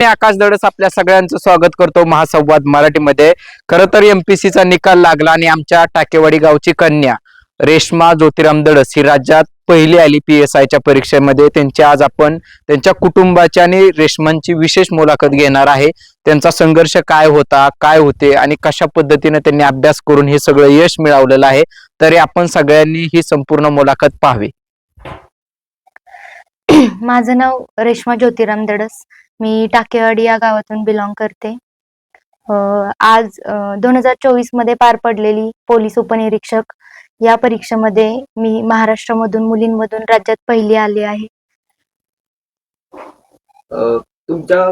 मी आकाश दडस आपल्या सगळ्यांचं स्वागत करतो महासंवाद मराठीमध्ये. खरं तर एमपीसीचा निकाल लागला आणि आमच्या टाकेवाडी गावची कन्या रेश्मा ज्योतिराम दडस ही राज्यात पहिली आली PSIच्या परीक्षेमध्ये. त्यांची आज आपण त्यांच्या कुटुंबाची आणि रेश्मांची विशेष मुलाखत घेणार आहे. त्यांचा संघर्ष काय होता, काय होते आणि कशा पद्धतीने त्यांनी अभ्यास करून हे सगळं यश मिळवलेलं आहे. तरी आपण सगळ्यांनी ही संपूर्ण मुलाखत पाहावी. माझं नाव रेश्मा ज्योतिराम दडस. मी टाकेवाडी या गावातून बिलॉंग करते. आज 2024 मध्ये पार पडलेली पोलीस उपनिरीक्षक या परीक्षेमध्ये मी महाराष्ट्रामधून मुलींमधून राज्यात पहिली आली आहे. तुमच्या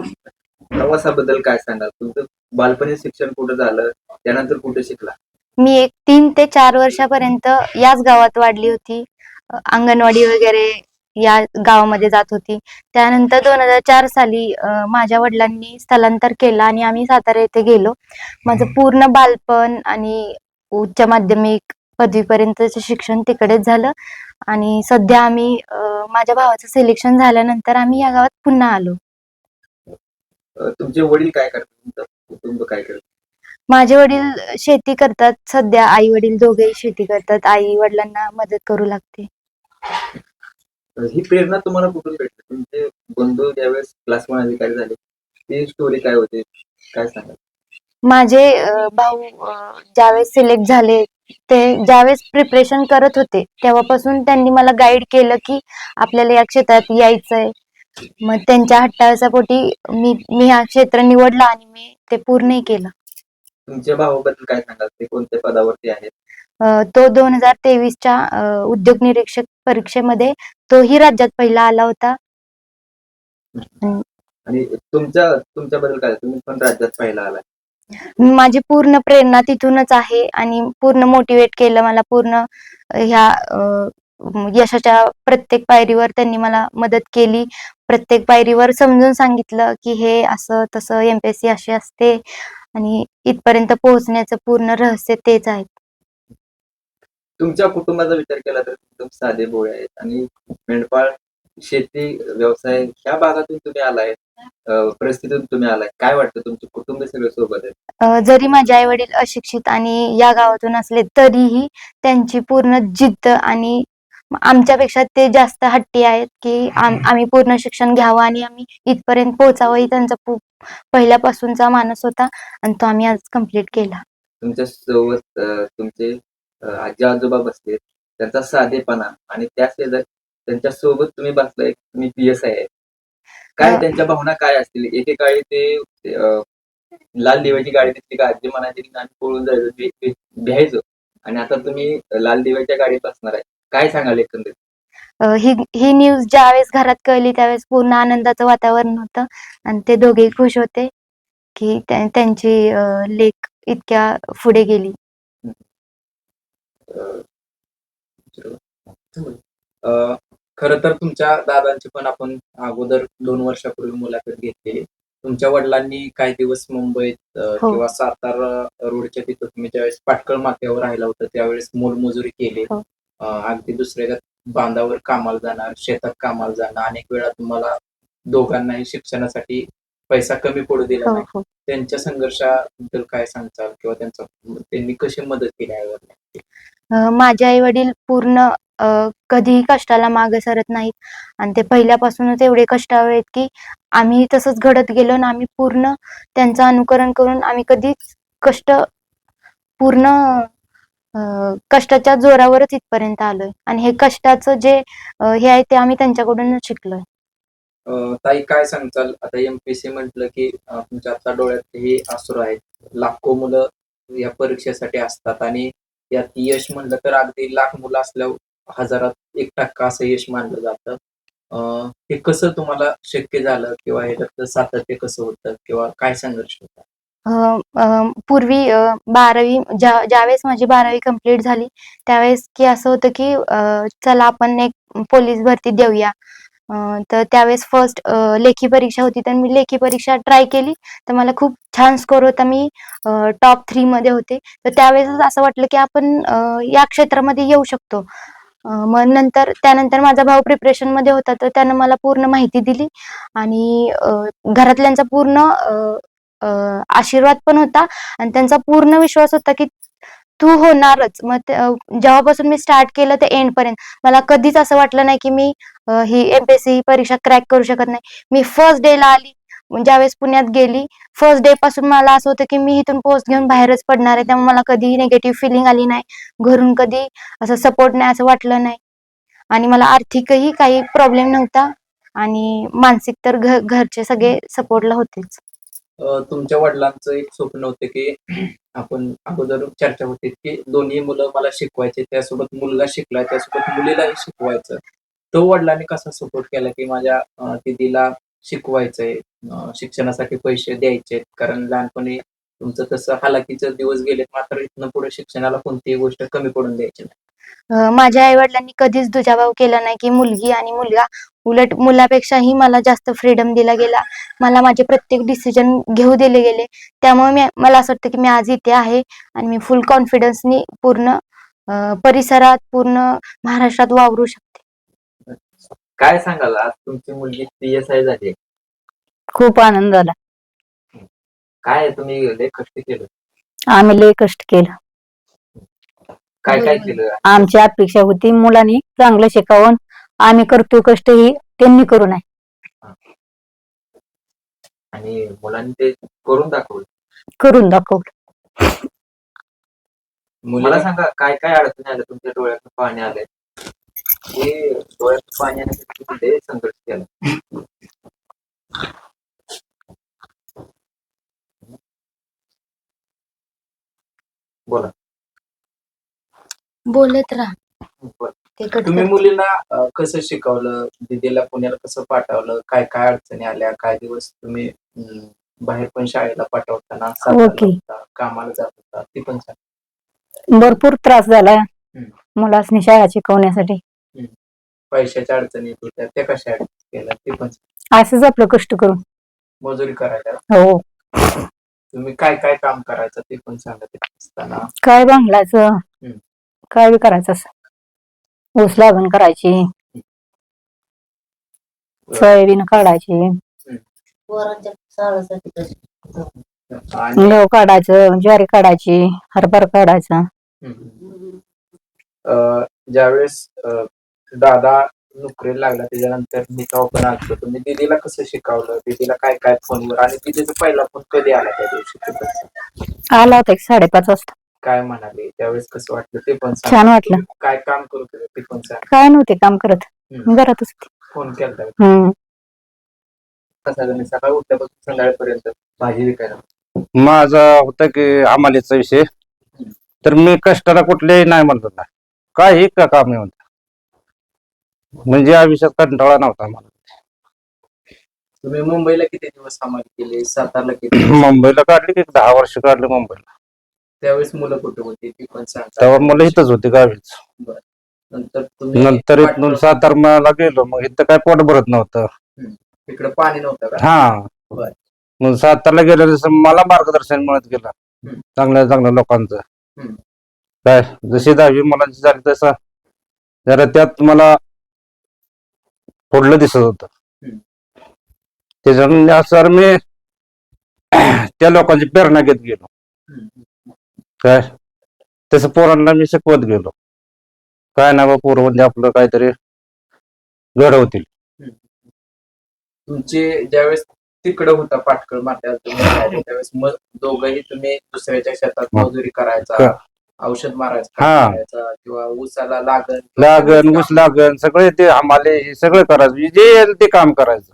प्रवासाबद्दल काय सांगाल? तुमचं बालपणी शिक्षण कुठं झालं, त्यानंतर कुठे शिकला? मी एक 3 ते 4 वर्षापर्यंत याच गावात वाढली होती. अंगणवाडी वगैरे या गावामध्ये जात होती. त्यानंतर 2004 साली माझ्या वडिलांनी स्थलांतर केलं आणि आम्ही सातारा येथे गेलो. माझं पूर्ण बालपण आणि उच्च माध्यमिक पदवीपर्यंतचं शिक्षण तिकडेच झालं आणि सध्या आम्ही माझ्या भावाचं सिलेक्शन झाल्यानंतर आम्ही या गावात पुन्हा आलो. तुमचे वडील काय करतात? तुमचं कुटुंब काय करतं? माझे वडील शेती करतात. सध्या आई वडील दोघेही शेती करतात. आई वडिलांना मदत करू लागते. ही प्रेरणा तुम्हाला कुठून भेटते? तुमचे बंधू ज्यावेळेस क्लास 1 अधिकारी झाले, ती स्टोरी काय होती? काय सांगाल? माझे भाऊ ज्यावेळेस सिलेक्ट झाले ते ज्यावेळेस प्रिपरेशन करत होते तेव्हापासून त्यांनी मला गाईड केलं की आपल्याला या क्षेत्रात यायचंय. मग त्यांच्या हट्टाच्या पोटी मी हा क्षेत्र निवडला आणि मी ते पूर्णही केलं. तुमच्या भावाबद्दल काय सांगाल? ते कोणत्या पदावरती आहेत? तो 2023च्या उद्योग निरीक्षक परीक्षेमध्ये तोही राज्यात पहिला आला होता. आणि तुमच्याबद्दल काय? तुम्ही पण राज्यात पहिला आलाय. माझी पूर्ण प्रेरणा तिथूनच आहे आणि पूर्ण मोटिवेट केलं मला. पूर्ण ह्या यशाच्या प्रत्येक पायरीवर त्यांनी मला मदत केली. प्रत्येक पायरीवर समजून सांगितलं की हे असं तसं MPSC अशी असते आणि इथपर्यंत पोहोचण्याचं पूर्ण रहस्य तेच आहे. तुमच्या कुटुंबाचा विचार केला तर एकदम साधे भोळे आहेत आणि मेंढपाळ शेती व्यवसाय ह्या भागातून तुम्ही आलाय, परिस्थितीतून तुम्ही आलाय. काय वाटतं तुमचे कुटुंब सगळे सोबत आहे? जरी माझे आई वडील अशिक्षित आणि या गावातून असले तरीही त्यांची पूर्ण जिद्द आणि आमच्यापेक्षा ते जास्त हट्टी आहेत की आम्ही पूर्ण शिक्षण घ्यावं आणि आम्ही इथपर्यंत पोहोचावं ही त्यांचा पहिल्यापासूनचा मानस होता आणि तो आम्ही आज कम्प्लीट केला. तुमच्या सोबत तुमचे आजी आजोबा बसले, त्यांचा साधेपणा आणि त्या शेजारी त्यांच्या सोबत तुम्ही बसलाय, तुम्ही PSI आहे. काय त्यांच्या भावना काय असतील? एकेकाळी ते लाल दिव्याची गाडी दिसली का आजी म्हणायची की आम्ही पळून जायचो, भ्यायचो आणि आता तुम्ही लाल दिव्याच्या गाडीत बसणार आहे. काय सांगाल एकंदरीत? ही न्यूज ज्यावेळेस घरात कळली त्यावेळेस पूर्ण आनंदाचं वातावरण होतं आणि ते दोघेही खुश होते की त्यांची लेक इतक्या पुढे गेली. खरं तर तुमच्या दादांची पण आपण अगोदर 2 वर्षापूर्वी मुलाखत घेतलेली. तुमच्या वडिलांनी काही दिवस मुंबईत हो. किंवा सातारा रोडच्या तिथं तुम्ही ज्यावेळेस पाटकळ माथ्यावर राहिला होता त्यावेळेस मोलमजुरी केली. हो. अगदी दुसऱ्या बांधावर कामाला जाणार, शेतात कामाला जाणार. अनेक वेळा तुम्हाला दोघांनाही शिक्षणासाठी पैसा कमी पडू दिला हो नाही. हो. त्यांच्या संघर्षाबद्दल काय सांगताल किंवा त्यांनी कशी मदत केली आईवडिलांची? माझे आई वडील पूर्ण कधीही कष्टाला मागे सरत नाहीत आणि ते पहिल्यापासूनच एवढे कष्टाळू आहेत की आम्ही तसंच घडत गेलो आणि आम्ही पूर्ण त्यांचं अनुकरण करून आम्ही कधीच पूर्ण कष्टाच्या जोरावरच इथपर्यंत आलोय आणि हे कष्टाचं जे हे आहे ते आम्ही त्यांच्याकडूनच शिकलोय. ताई काय सांगताल? आता MPSC म्हटलं की तुमच्या आता डोळ्यात हे अश्रू आहेत. लाखो मुलं या परीक्षेसाठी असतात आणि यात यश म्हणलं तर अगदी लाख मुलं असल्यावर हजारात 1% असं यश मानलं जातं. हे कसं तुम्हाला शक्य झालं किंवा ह्याच्यातलं सातत्य कसं होतं किंवा काय संघर्ष होता? पूर्वी 12वी ज्यावेळेस माझी 12वी कंप्लीट झाली त्यावेळेस की असं होतं की चला आपण एक पोलीस भरती देऊया. तर त्यावेळेस फर्स्ट लेखी परीक्षा होती तर मी लेखी परीक्षा ट्राय केली तर मला खूप छान स्कोर होता. मी टॉप 3 मध्ये होते. तर त्यावेळेस असं वाटलं की आपण या क्षेत्रामध्ये येऊ शकतो. मग त्यानंतर माझा भाऊ प्रिपरेशन मध्ये होता, तर त्यानं मला पूर्ण माहिती दिली आणि घरातल्यांचा पूर्ण आशीर्वाद पण होता आणि त्यांचा पूर्ण विश्वास होता की तू होणारच. मग जेव्हापासून मी स्टार्ट केलं ते एंड पर्यंत मला कधीच असं वाटलं नाही की मी ही एमपीएससी परीक्षा क्रॅक करू शकत नाही. मी फर्स्ट डे ला आली, ज्यावेळेस पुण्यात गेली, फर्स्ट डे पासून मला असं होतं की मी इथून पोस्ट घेऊन बाहेरच पडणार आहे. त्यामुळे मला कधीही निगेटिव्ह फिलिंग आली नाही, घरून कधी असं सपोर्ट नाही असं वाटलं नाही आणि मला आर्थिकही काही प्रॉब्लेम नव्हता आणि मानसिक तर घरचे सगळे सपोर्टला होतेच. तुमच्या वडिलांचं एक स्वप्न होतं की आपण अगोदर चर्चा होती की दोन्ही मुलं मला शिकवायचे, त्यासोबत मुलगा शिकला त्यासोबत मुलीलाही शिकवायचं. तो वडिलांनी कसा सपोर्ट केला की माझ्या दिदीला शिकवायचंय, शिक्षणासाठी पैसे द्यायचे, कारण लहानपणी तुमचं तसं हालाकीचे दिवस गेले, मात्र इथनं पुढे शिक्षणाला कोणतीही गोष्ट कमी पडून द्यायची नाही. माझ्या आई वडिलांनी कधीच दुजाभाव केला नाही की मुलगी आणि मुलगा, उलट मुलापेक्षाही मला जास्त फ्रीडम दिला गेला. मला माझे प्रत्येक डिसिजन घेऊ दिले गेले. त्यामुळे मला असं वाटतं की मी आज इथे आहे आणि मी फुल कॉन्फिडन्सनी पूर्ण परिसरात, पूर्ण महाराष्ट्रात वावरू शकते. काय सांगाल, आज तुमची मुलगी PSI झाली, खूप आनंद झाला. काय तुम्ही लय कष्ट केलं, आम्ही लय कष्ट केलं. काय काय केलं? आमची अपेक्षा होती मुलांनी चांगलं शिकावं, आम्ही करतो कष्ट ही त्यांनी करू नये. आणि मुलांनी ते करून दाखवलं. करून दाखवलं. मला मुलीला सांगा, काय काय अडचणी आल्या तुमच्या डोळ्यात पाणी आलंय, हे डोळ्यात पाणी येण्यासाठी तुम्ही लय संघर्ष केला. बोला. बोलत राहा. बोला. ते कट तुम्ही करते. मुलींना कसं शिकवलं, दिदीला पुण्याला कसं पाठवलं, काय काय अडचणी आल्या, काय दिवस तुम्ही बाहेर पण शाळेला पाठवताना सातारला ओके. होता, कामाला जात होता, ती पण सांग. भरपूर त्रास झाला मुलासनी शाळा शिकवण्यासाठी. पैशाच्या अडचणी येत होत्या, त्या कशा केल्या ते पण सांग. असंच आपलं कष्ट करून. मजुरी करायला हो, तुम्ही काय काय काम करायचं ते पण सांगत असताना. काय बांगलायचं, काय बी करायचं असं. ऊस लागण करायची, सोयाबीन काढायची, आणि गहू काढायचं, ज्वारी काढायची, हरभरा काढायचा. ज्यावेळेस दादा नोकरीला लागला त्याच्यानंतर मी तेव्हा पण आलतो, तुम्ही दीदीला कसं शिकवलं, दीदीला काय काय फोनवर, आणि दीदीचा पहिला फोन कधी आला त्या दिवशी, ते पण सांग. आला होता एक 5:30 वाजता. काय म्हणाले त्यावेळेस, कसं वाटलं ते पण सांग. छान वाटलं. काय काम करत होते ते पण सांग. काय नव्हते काम करत, घरातच होते. फोन केला हम्म. सकाळी उठल्यापासून संध्याकाळपर्यंत भाजी विकायला. माझा होता की आम्हालीचा विषय, तर मी कष्टाला कुठलेही नाही म्हणतो ना, काही का काम नाही म्हणत, म्हणजे या विषयात कंटाळा नव्हता मला. तुम्ही मुंबईला किती दिवस हमाली केले, सातारला किती दिवस? मुंबईला काढली की 10 वर्ष काढले मुंबईला. त्यावेळेस मुलं कुठे होती ती पण सांग. तेव्हा मुलं इथंच होती गावीच. नंतर तुम्ही नंतर इथून सातारला गेलो, मग इथं काय पोट भरत नव्हतं. तिकडे पाणी नव्हतं का? हा, बरं. मग सातारला गेल्यानंतर मला मार्गदर्शन मिळत गेलं चांगल्या चांगल्या लोकांचं. काय जशी 10वी मुलांची झाली तसं जरा त्यात मला पुढलं दिसत होतं. त्याच्यामुळे असं मी त्या लोकांची प्रेरणा घेत गेलो. काय तसं पोरांना मी शिकवत गेलो, काय ना बा पोरं म्हणजे आपलं काहीतरी घडवतील. तुमचे ज्यावेळेस तिकडं होता पाटकळ माथ्यावर तुम्ही राहिले, त्यावेळेस मग दोघंही तुम्ही दुसऱ्याच्या शेतात मजुरी करायचा, औषध मारायचा किंवा ऊसाला लागण ऊस लागण सगळे ते आम्हाला हे सगळं करायचं, जे येईल ते काम करायचं.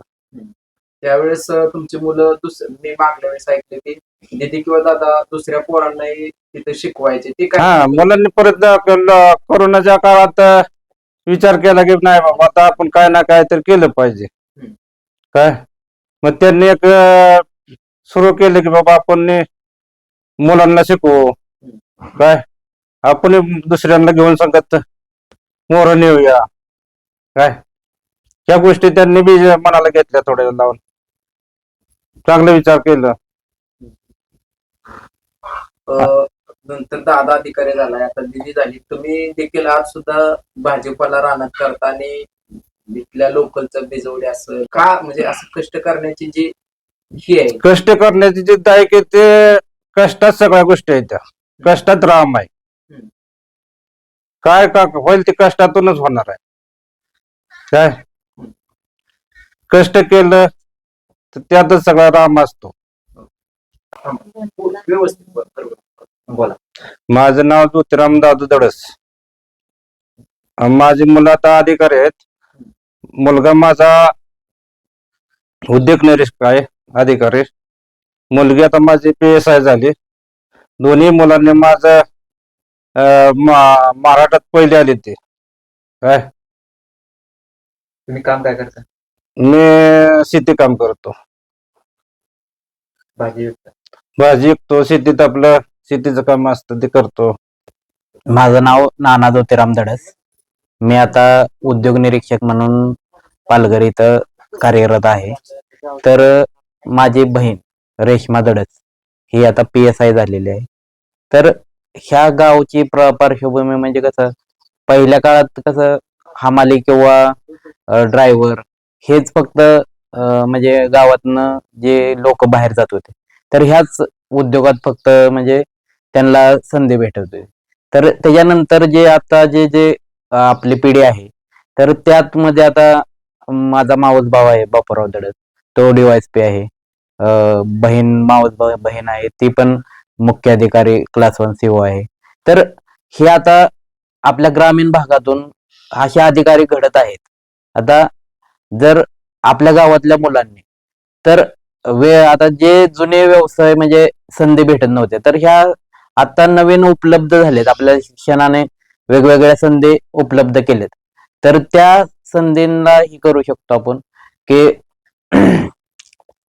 त्यावेळेस तुमची मुलं मी मागल्या वेळेस ऐकले की दीदी किंवा दादा दुसऱ्या पोरांनाही तिथे शिकवायचे, ते हा, मुलांनी परत कोरोनाच्या काळात विचार केला की नाही बाबा आता आपण काय ना काय तर केलं पाहिजे. काय मग त्यांनी एक सुरू केलं की बाबा आपण मुलांना शिकवू, काय आपण दुसऱ्यांना घेऊन सांगत मोरण येऊया. काय या गोष्टी त्यांनी बी मनाला घेतल्या, थोड्या लावून चांगला विचार केला. नंतर दादा अधिकारी झालाय, आता दिदी झाली, तुम्ही देखील आज सुद्धा भाजीपाला रानात करता आणि इथल्या लोकलचं बिजवडी असं का, म्हणजे असं कष्ट करण्याची जी ही आहे. कष्ट करण्याची जिद्द आहे की ते कष्टात सगळ्या गोष्टी आहेत त्या. कष्टात राम आहे. हम्म. काय का होईल ते कष्टातूनच होणार आहे. काय कष्ट केलं तर त्यातच सगळा राम असतो. व्यवस्थित बरोबर बोला. माझं नाव ज्योतिराम दादू दडस. माझी मुलं आता अधिकारी आहेत. मुलगा माझा उद्योग निरीक्षक आहे, अधिकारी. मुलगी आता माझी PSI झाली. दोन्ही मुलांनी माझं महाराष्ट्रात पहिले आले ते. काय तुम्ही काम काय करता? मी शेती काम करतो, भाजी भाजी विकतो, शेतीत आपलं शेतीचं काम असतं ते करतो. माझं नाव नाना ज्योतिराम धडस. मी आता उद्योग निरीक्षक म्हणून पालघर इथं कार्यरत आहे. तर माझी बहीण रेश्मा धडस ही आता PSI झालेली आहे. तर ह्या गावची पार्श्वभूमी म्हणजे कसं, पहिल्या काळात कसं हमाली किंवा ड्रायव्हर हेच फक्त म्हणजे गावातनं जे लोक बाहेर जात होते, तर ह्याच उद्योगात फक्त म्हणजे त्यांना संधी भेटत होती. तर त्याच्यानंतर जे आता जे जे आपली पिढी आहे, तर त्यात मध्ये आता माझा मावस भाव आहे बापूराव धडस, तो DYSP आहे. बहीण मावस बहीण आहे, ती पण मुख्य अधिकारी क्लास 1 CO आहे. तर हे आता आपल्या ग्रामीण भागातून असे अधिकारी घडत आहेत. आता जर आपल्या गावातल्या मुलांनी तर आता जे जुने व्यवसाय म्हणजे संधी भेटत नव्हते, तर ह्या आता नवीन उपलब्ध झालेत. आपल्या शिक्षणाने वेगवेगळ्या संधी उपलब्ध केलेत. तर त्या संधींना ही करू शकतो आपण की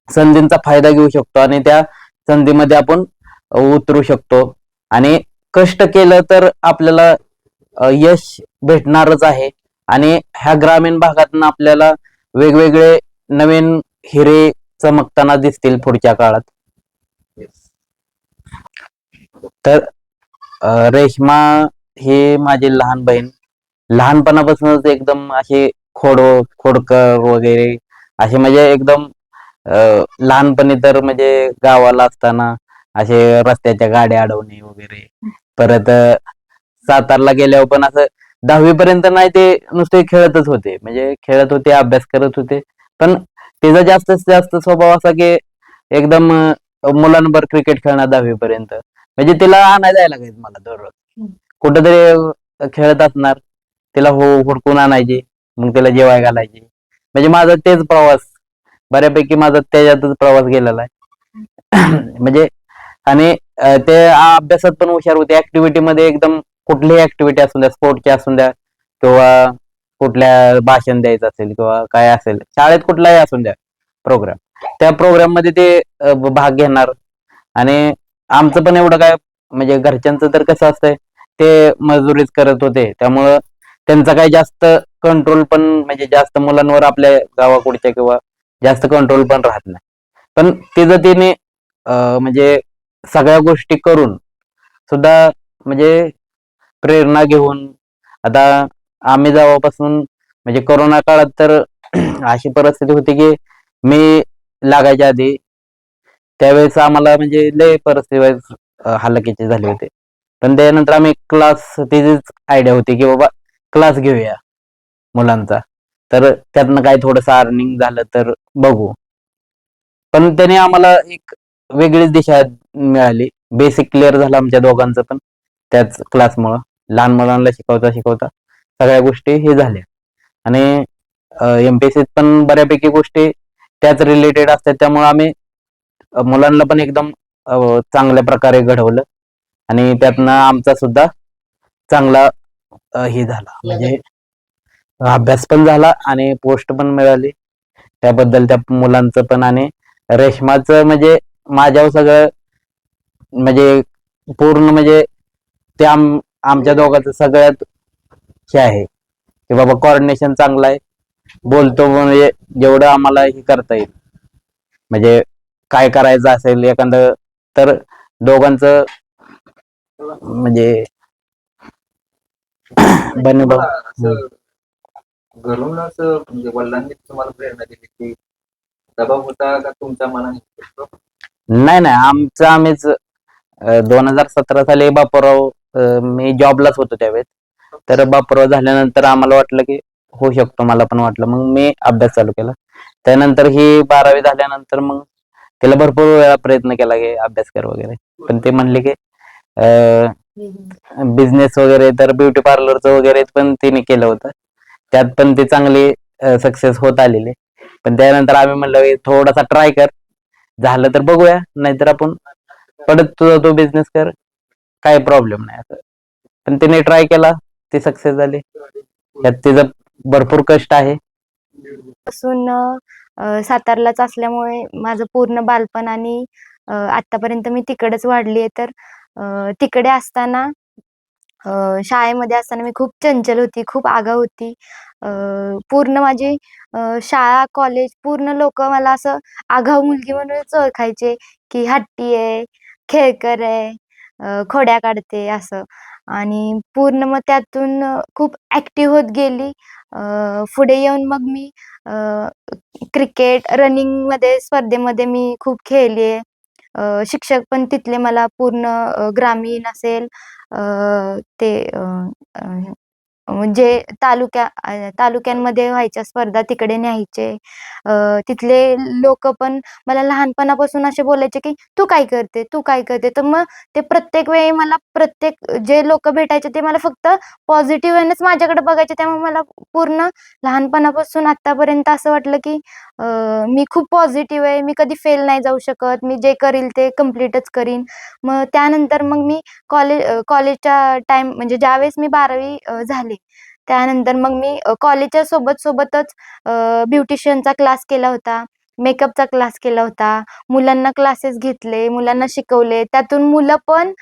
संधींचा फायदा घेऊ शकतो आणि त्या संधीमध्ये आपण उतरू शकतो. आणि कष्ट केलं तर आपल्याला यश भेटणारच आहे. आणि ह्या ग्रामीण भागातून आपल्याला वेगवेगळे नवीन हिरे चमकताना दिसतील पुढच्या काळात. तर रेश्मा ही माझी लहान बहीण, लहानपणापासूनच एकदम अशी खोडकर वगैरे असे, म्हणजे एकदम लहानपणी तर म्हणजे गावाला असताना असे रस्त्याच्या गाड्या अडवणे वगैरे. परत सातारला गेल्यावर पण असं 10वी पर्यंत नाही, ते नुसते खेळतच होते, म्हणजे खेळत होते, अभ्यास करत होते. पण त्याचा जास्तीत जास्त स्वभाव असा की एकदम मुलांवर क्रिकेट खेळणार 10वी पर्यंत. म्हणजे तिला आणायला जायला लागायचं मला दररोज. कुठेतरी खेळत असणार, तिला हुडकून आणायची, मग तिला जेवाय घालायची. म्हणजे माझा तेच प्रवास, बऱ्यापैकी माझा त्याच्यातच प्रवास गेलेला आहे. म्हणजे आणि ते अभ्यासात पण हुशार होते, ऍक्टिव्हिटी मध्ये एकदम कुठलीही ऍक्टिव्हिटी असू द्या, स्पोर्टची असू द्या किंवा कुठल्या भाषण द्यायचं असेल किंवा काय असेल, शाळेत कुठलाही असू द्या प्रोग्राम, त्या प्रोग्राम मध्ये ते भाग घेणार. आणि आमचं पण एवढं काय, म्हणजे घरच्यांचं तर कसं असतंय, ते मजुरीच करत होते, त्यामुळं त्यांचा काही जास्त कंट्रोल पण, म्हणजे जास्त मुलांवर आपल्या गावाकडच्या किंवा जास्त कंट्रोल पण राहत नाही. पण तिचं तिने म्हणजे सगळ्या गोष्टी करून सुद्धा म्हणजे प्रेरणा घेऊन, आता आम्ही जेव्हापासून म्हणजे कोरोना काळात तर अशी परिस्थिती होती की मी लागायच्या आधी त्यावेळेस आम्हाला म्हणजे लय परिस्थिती हालाकीचे झाले होते. पण त्यानंतर आम्ही क्लास, त्याचीच आयडिया होती की बाबा क्लास घेऊया मुलांचा, तर त्यातनं काय थोडंसं अर्निंग झालं तर बघू. पण त्याने आम्हाला एक वेगळीच दिशा मिळाली. बेसिक क्लिअर झालं आमच्या दोघांचं पण त्याच क्लासमुळं. लहान मुलांना शिकवता शिकवता सगळ्या गोष्टी हे झाल्या. आणि MPSC पण बऱ्यापैकी गोष्टी त्याच रिलेटेड असतात, त्यामुळे आम्ही मुलांना पण एकदम चांगल्या प्रकारे घडवलं. आणि त्यातनं आमचा सुद्धा चांगला हे झाला, म्हणजे अभ्यास पण झाला आणि पोस्ट पण मिळाली. त्याबद्दल त्या मुलांचं पण आणि रेशमाचं म्हणजे माझ्यावर सगळं म्हणजे पूर्ण, म्हणजे ते आमच्या दोघांचं सगळ्यात हे आहे की बाबा कोऑर्डिनेशन चांगलं आहे, बोलतो, म्हणजे जेवढं आम्हाला हे करता येईल, म्हणजे काय करायचं असेल एखादं तर दोघांचं म्हणजे बनुभाऊ. तुम्हाला असं घरून असं म्हणजे वडिलांनी तुम्हाला प्रेरणा दिली की दबाव होता का तुमच्या मनाने? नाही नाही, आमचं आम्हीच 2017 साली बापूराव, मी जॉबलाच होतो त्यावेळेस. तर बापूराव झाल्यानंतर आम्हाला वाटलं की होऊ शकतो, मला पण वाटलं. मग मी अभ्यास चालू केला. त्यानंतर ही 12वी झाल्यानंतर मग तिला भरपूर वेळा प्रयत्न केला की अभ्यास कर वगैरे, पण ते म्हणले की बिझनेस वगैरे, तर ब्युटी पार्लरचं वगैरे पण तिने केलं होतं. त्यात पण ती चांगली सक्सेस होत आलेली. पण त्यानंतर आम्ही म्हणलं की थोडासा ट्राय कर, झालं तर बघूया, नाहीतर आपण परत तुझा तो बिझनेस कर, काही प्रॉब्लेम नाही असं. पण तिने ट्राय केला, ती सक्सेस झाली. त्यात तिचं भरपूर कष्ट आहे. पासून सातारलाच असल्यामुळे माझं पूर्ण बालपण आणि आतापर्यंत मी तिकडेच वाढली आहे. तर तिकडे असताना शाळेमध्ये असताना मी खूप चंचल होती, खूप आगाऊ होती. पूर्ण माझी शाळा, कॉलेज पूर्ण लोक मला असं आगाऊ मुलगी म्हणूनच ओळखायचे, की हट्टी आहे, खेळकर आहे, खोड्या काढते असं. आणि पूर्ण मग त्यातून खूप ऍक्टिव्ह होत गेली. पुढे येऊन मग मी क्रिकेट, रनिंगमध्ये स्पर्धेमध्ये मी खूप खेळली आहे. शिक्षक पण तिथले मला पूर्ण ग्रामीण असेल, ते म्हणजे तालुक्यांमध्ये व्हायच्या स्पर्धा तिकडे न्यायचे. तिथले लोक पण मला लहानपणापासून असे बोलायचे की तू काय करते, तू काय करते. तर मग ते प्रत्येक वेळी मला, प्रत्येक जे लोक भेटायचे ते मला फक्त पॉझिटिव्ह वेनेच माझ्याकडे बघायचे. त्यामुळे मला पूर्ण लहानपणापासून आतापर्यंत असं वाटलं की मी खूप पॉझिटिव्ह आहे, मी कधी फेल नाही जाऊ शकत, मी जे करील ते कम्प्लीटच करीन. मग त्यानंतर मग मी कॉलेजच्या टाइम म्हणजे ज्यावेळेस मी 12वी झाले, त्यानंतर मग मी कॉलेजच्या सोबतच ब्युटिशियनचा क्लास केला होता, मेकअपचा क्लास केला होता. मुलांना क्लासेस घेतले, मुलांना शिकवले. त्यातून मुलं पण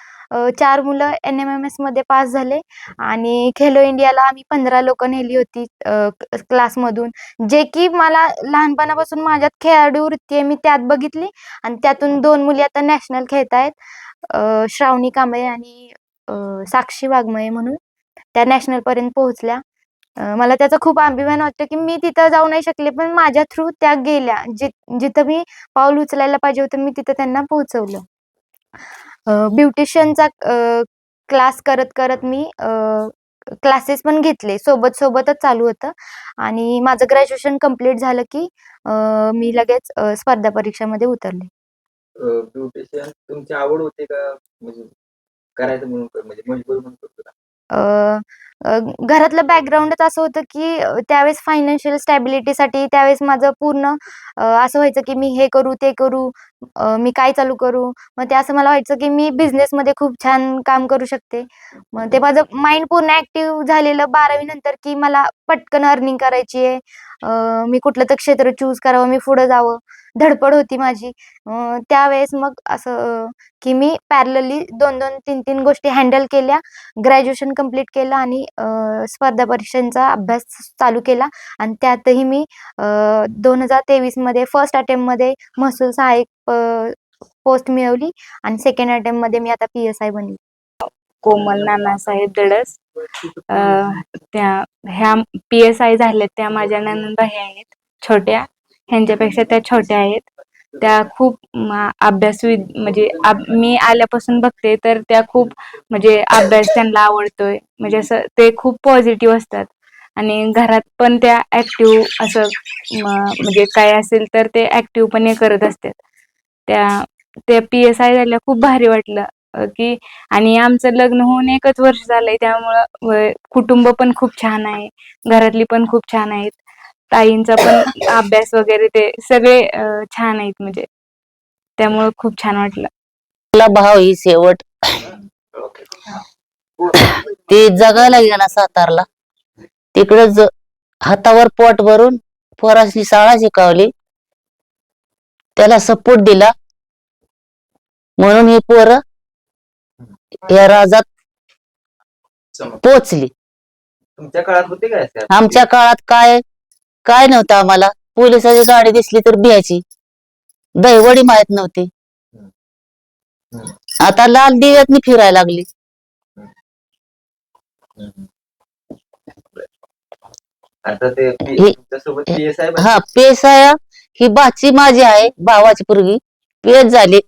4 मुलं NMMS मध्ये पास झाले. आणि खेलो इंडियाला आम्ही 15 लोक नेली होती क्लासमधून. जे की मला लहानपणापासून माझ्यात खेळाडू वृत्ती आहे, मी त्यात बघितली. आणि त्यातून 2 मुली आता नॅशनल खेळतायत, श्रावणी कांबळे आणि साक्षी वाघमये म्हणून. त्या नॅशनल पर्यंत पोहोचल्या. मला त्याचा खूप अभिमान वाटतो की मी तिथं जाऊ नाही शकले, पण माझ्या थ्रू त्या गेल्या. जिथं मी पाऊल उचलायला पाहिजे होतं, मी तिथं त्यांना पोहोचवलं. ब्युटिशियनचा क्लास करत करत मी क्लासेस पण घेतले, सोबतच चालू होतं. आणि माझं ग्रॅज्युएशन कम्प्लीट झालं की मी लगेच स्पर्धा परीक्षामध्ये उतरले. ब्युटिशियन तुमची आवड होती का म्हणजे करायचं म्हणून म्हणजे मजबूर म्हणून करत होता? घरातलं बॅकग्राऊंडच असं होतं की त्यावेळेस फायनान्शियल स्टॅबिलिटीसाठी त्यावेळेस माझं पूर्ण असं व्हायचं की मी हे करू, ते करू, मी काय चालू करू. मग ते असं मला व्हायचं की मी बिझनेसमध्ये खूप छान काम करू शकते. मग ते माझं माइंड पूर्ण ऍक्टिव्ह झालेलं 12वी नंतर की मला पटकन अर्निंग करायची आहे, मी कुठलं तर क्षेत्र चूज करावं, मी पुढे जावं, धडपड होती माझी. त्यावेळेस मग असं की मी पॅरलली 2-2, 3-3 गोष्टी हँडल केल्या. ग्रॅज्युएशन कंप्लीट केलं आणि स्पर्धा परीक्षांचा अभ्यास चालू केला. आणि त्यातही मी 2023 मध्ये फर्स्ट अटेम्प्ट मध्ये महसूल सहाय्यक पोस्ट मिळवली. आणि सेकंड अटेम्प्ट मध्ये मी आता PSI बनली. कोमल नानासाहेब दडस. ह्या PSI झाल्या त्या माझ्या नणंदबाई आहेत छोट्या, ह्यांच्यापेक्षा त्या छोट्या आहेत. त्या खूप अभ्यासू, म्हणजे मी आल्यापासून बघते तर त्या खूप म्हणजे अभ्यास त्यांना आवडतोय. म्हणजे असं ते खूप पॉझिटिव्ह असतात. आणि घरात पण त्या ऍक्टिव्ह असं म्हणजे काय असेल तर ते ऍक्टिव्हपणे करत असतात. त्या PSI झाल्या, खूप भारी वाटलं की. आणि आमचं लग्न होऊन 1च वर्ष झालंय, त्यामुळं कुटुंब पण खूप छान आहे, घरातली पण खूप छान आहेत, ताईंचा पण अभ्यास वगैरे ते सगळे छान आहेत. म्हणजे त्यामुळं खूप छान वाटलं. आपला भाव ही शेवट ते जगायला गेला सातारला. तिकडच हातावर पोट भरून पोरासनी शाळा शिकवली, त्याला सपोर्ट दिला, म्हणून ही पोरं या राजात पोचली. तुमच्या काळात होते काय असे? आमच्या काळात काय नव्हतं. आम्हाला पोलिसाची गाडी दिसली तर भ्यायची, दहीवडी माहित नव्हती. आता लाल दिव्यातनी फिरायला लागली. आता ते तुमच्यासोबत PSI हा पेसाया ही बाची माझी आहे, भावाची पोरगी पेस झाली.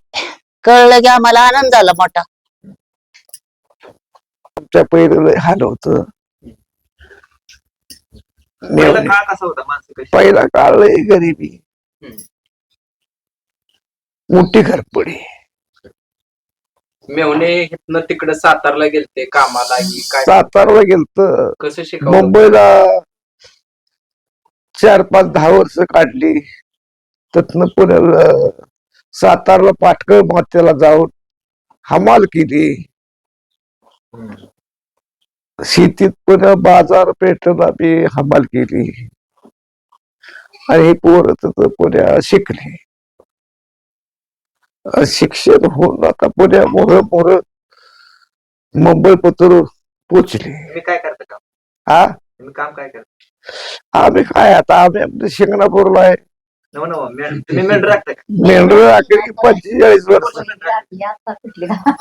कळलं की आम्हाला आनंद झाला मोठा. आमच्या पहिलं हाल होत. पहिला काळ कसा होता, माणसं कशी? पहिला काळ लय गरिबी, मोठी घरपडी. मेवणे इथनं तिकडे सातारला गेलते कामाला की काय? सातारला गेलत, कसं शिकवलं? मुंबईला 4-5-10 वर्ष काढली. तिथनं पुण्याला सातारला पाटकळ मात्याला जाऊन हमाल केली. शेतीत पुन्हा बाजारपेठेला बी हमाल केली. आणि हे पोरं तिथं पुण्या शिकले. शिक्षण होऊन आता पुण्या मोर मुंबई पत्र पोचले. तुम्ही काय करता काम? हा तुम्ही काम काय करता? आम्ही काय आता आम्ही आपल्या शिंगणापूरला आहे. तुम्ही मेंढर राखता का? मेंढर आखरी 45 वर्ष.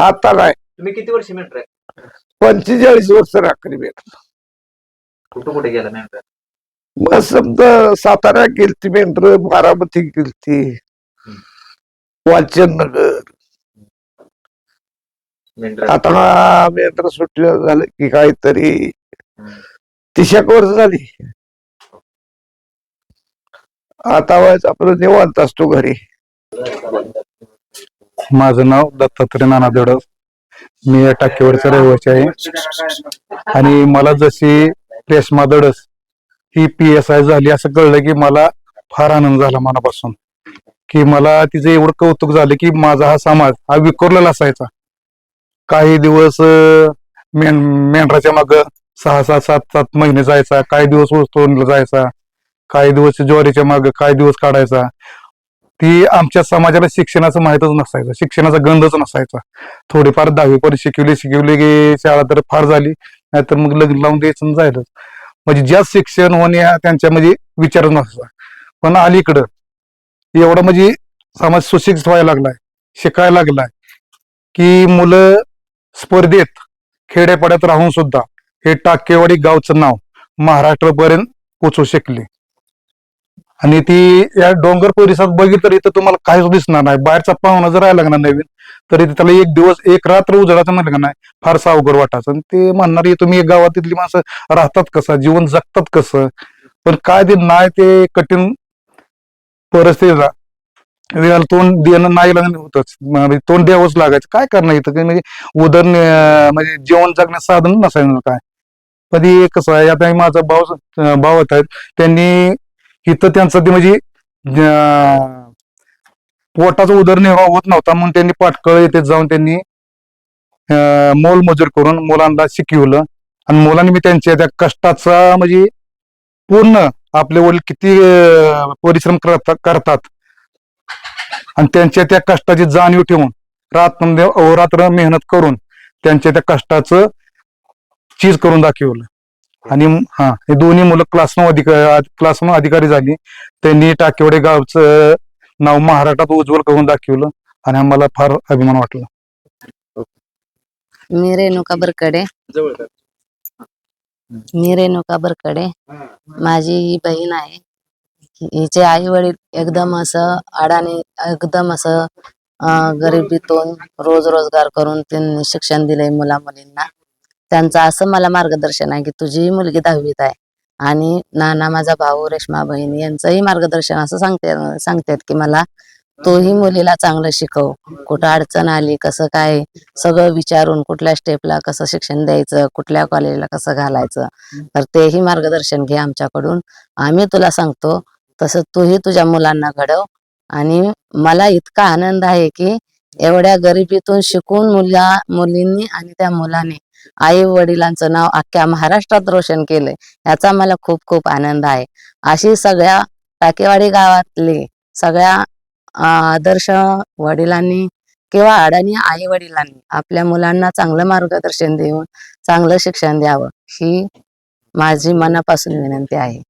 आता नाही, तुम्ही किती वर्ष मेंढर आहे? 45 वर्ष राखरी मेंढर. कुठं कुठे गेला मेंढर? मग समजा सातारा गेलती मेंढर, बारामती गेलती, वालचंद नगर. मेंढर आता मेंढर सुटलं झालं की काहीतरी 30 वर्ष झाली. आता व्हायचं आपलं निवांत असतो घरी. माझं नाव दत्तात्रय नाना दडस. मी या टाकेवरचा रहिवासी आहे. आणि मला जशी रेश्मा दडस ही PSI झाली असं कळलं की मला फार आनंद झाला मनापासून. की मला तिचं एवढं कौतुक झालं की माझा हा समाज हा विखुरलेला असायचा. काही दिवस मेंढराच्या माग 6-7 महिने जायचा, काही दिवस ऊस तोडला जायचा, काही दिवस ज्वारीच्या माग, काही दिवस काढायचा. ती आमच्या समाजाला शिक्षणाचं माहीतच नसायचं, शिक्षणाचा गंधच नसायचा. थोडीफार 10वी पर्यंत शिकवली की शाळा तर फार झाली, नाहीतर मग लग्न लावून द्यायचं जायचं. म्हणजे ज्या शिक्षण होणे त्यांच्या म्हणजे विचारच नसायचा. पण अलीकडं एवढं म्हणजे समाज सुशिक्षित व्हायला लागलाय, शिकायला लागलाय की मुलं स्पर्धेत खेड्यापाड्यात राहून सुद्धा हे टाकेवाडी गावचं नाव महाराष्ट्रापर्यंत पोचवू शकले. आणि ती या डोंगर परिसरात बघितलं तर इथं तुम्हाला काहीच दिसणार नाही. बाहेरचा पाहुणा जर राहायला लागणार नवीन तरी त्याला एक दिवस एक रात्र उजळाचं म्हणलं का नाही फारसा अवघड वाटायचं. आणि ते म्हणणार तुम्ही गावातली माणसं राहतात कसं, जीवन जगतात कसं. पण काय ते नाही ते कठीण परिस्थितीला वेळेला तोंड देणं नाही होतच, म्हणजे तोंड द्यावंच लागायचं. काय करणार इथं म्हणजे म्हणजे जीवन जगण्याचं साधन नसायचं काय. पण हे कसं आहे, आता माझा भाव आहेत त्यांनी इथं त्यांचं ते म्हणजे पोटाचा उदरनिर्वाह होत नव्हता म्हणून त्यांनी पाटकळ येथे जाऊन त्यांनी मोलमजूर करून मुलांना शिकवलं. आणि मुलांनी मी त्यांच्या त्या कष्टाचा म्हणजे पूर्ण आपले वडील किती परिश्रम करतात आणि त्यांच्या त्या कष्टाची जाणीव ठेवून अहोरात्र मेहनत करून त्यांच्या त्या कष्टाचं चीज करून दाखवलं. आणि हे दोन्ही मुलं क्लास 9 अधिकारी झाली. त्यांनी टाकेवाडी गावचं नाव महाराष्ट्रात उज्ज्वल करून दाखवलं आणि आम्हाला फार अभिमान वाटला. मी रेणुका बरकडे. माझी ही बहीण आहे. हिचे आई वडील एकदम असं अडाणी, एकदम असं गरिबीतून रोज रोजगार करून त्यांनी शिक्षण दिलंय मुला मुलींना. त्यांचं असं मला मार्गदर्शन आहे की तुझी मुलगी 10वीत आहे आणि नाना माझा भाऊ, रेश्मा बहीण यांचंही मार्गदर्शन असं सांगतात की मला तोही मुलीला चांगलं शिकव, कुठं अडचण आली कसं काय सगळं विचारून कुठल्या स्टेपला कसं शिक्षण द्यायचं, कुठल्या कॉलेजला कसं घालायचं, तर तेही मार्गदर्शन घे आमच्याकडून. आम्ही तुला सांगतो तसं तूही तुझ्या मुलांना घडव. आणि मला इतका आनंद आहे की एवढ्या गरिबीतून शिकून मुलींनी आणि त्या मुलाने आई वडिलांचं नाव अख्ख्या महाराष्ट्रात रोशन केलंय, याचा मला खूप खूप आनंद आहे. अशी सगळ्या टाकेवाडी गावातली सगळ्या आदर्श वडिलांनी किंवा अडाणी आई वडिलांनी आपल्या मुलांना चांगलं मार्गदर्शन देऊन चांगलं शिक्षण द्यावं ही माझी मनापासून विनंती आहे.